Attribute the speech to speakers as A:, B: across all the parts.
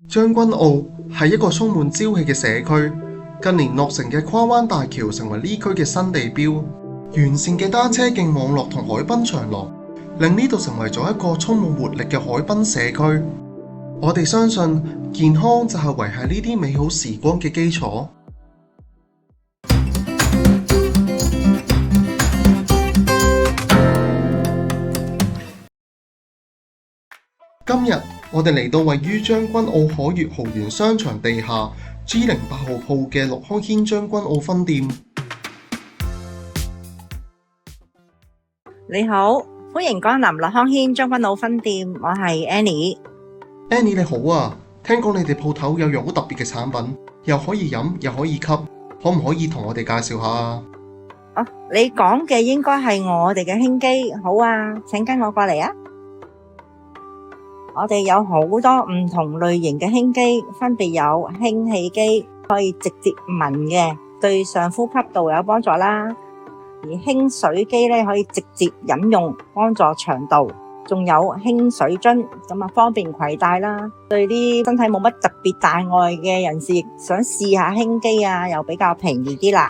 A: 將軍澳係一個充滿朝氣嘅社區，近年落成嘅跨灣大橋成為呢區嘅新地標，完善嘅單車徑網絡同海濱長廊，令呢度成為咗一個充滿活力嘅海濱社區。我哋相信健康就係維繫呢啲美好時光嘅基礎。今日我哋嚟到位於將軍澳海悅豪園商場地下 G08號鋪嘅樂康軒將軍澳分店。
B: 你好，歡迎光臨樂康軒將軍澳分店，我係 Annie。Annie
A: 你好啊，聽講你哋鋪頭有樣好特別嘅產品，又可以飲又可以吸，可唔可以同我哋介紹下啊？
B: 你講嘅應該係我哋嘅輕機，好啊，請跟我過嚟啊！我哋有好多唔同類型嘅輕機，分別有氫氣機，可以直接聞嘅，對上呼吸道有幫助啦；而氫水機咧可以直接飲用，幫助腸道；仲有氫水樽，咁啊方便攜帶啦。對啲身體冇乜特別大礙嘅人士，想試下氫機啊，又比較便宜啲啦。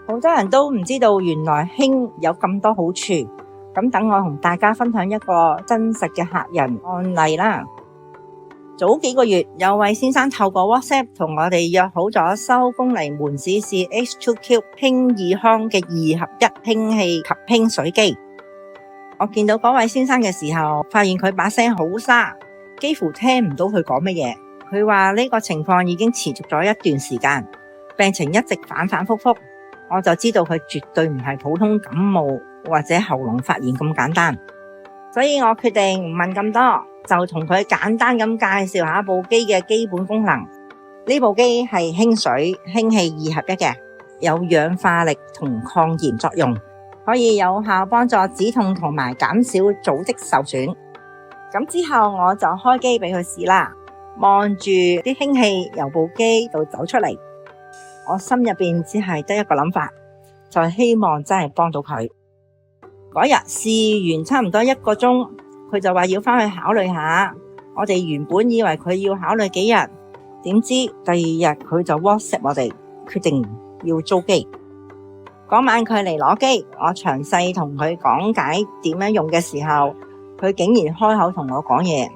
B: 好多人都唔知道原來氫有咁多好處。咁等我同大家分享一個真實嘅客人案例啦。早幾個月有位先生透過 WhatsApp 同我哋約好咗收工嚟門市試 H2Cube 氫易康嘅2合1氫氣及氫水機。我見到嗰位先生嘅時候，發現佢把聲好沙，幾乎聽唔到佢講乜嘢。佢話呢個情況已經持續咗一段時間，病情一直反反复复，我就知道佢絕對唔係普通感冒或者喉嚨發炎咁簡單，所以我決定唔問咁多，就同佢簡單咁介紹下部機嘅基本功能。呢部機係氫水氫氣2合1嘅，有氧化力同抗炎作用，可以有效幫助止痛同埋減少組織受損。咁之後我就開機俾佢試啦，望住啲氫氣由部機度走出嚟，我心入邊只係得一個諗法，就係希望真係幫到佢。嗰日試完差唔多1個鐘，佢就話要返去考慮下。我哋原本以為佢要考慮幾日，點知第2日佢就 WhatsApp 我哋，決定要租機。嗰晚佢嚟攞機，我詳細同佢講解點樣用嘅時候，佢竟然開口同我講嘢，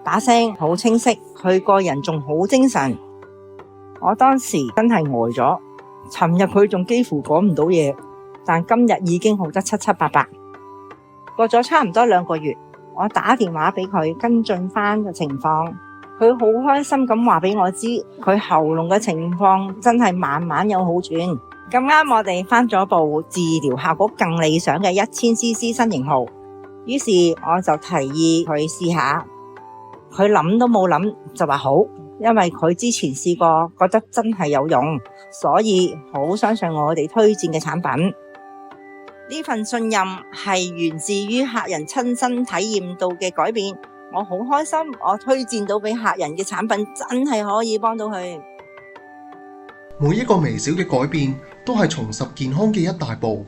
B: 把聲好清晰，佢個人仲好精神。我當時真係呆咗，尋日佢仲幾乎講唔到嘢，但今日已經好得七七八八。過咗差唔多2個月，我打電話俾佢跟進翻個情況，佢好開心咁話俾我知，佢喉嚨嘅情況真係慢慢有好轉。咁啱我哋翻咗部治療效果更理想嘅1000cc 新型號，於是我就提議佢試下。佢諗都冇諗就話好，因為佢之前試過，覺得真係有用，所以好相信我哋推薦嘅產品。呢份信任係源自於客人親身體驗到嘅改變，我好開心，我推薦到俾客人嘅產品真係可以幫到佢。
A: 每一個微小嘅改變都係重拾健康嘅一大步。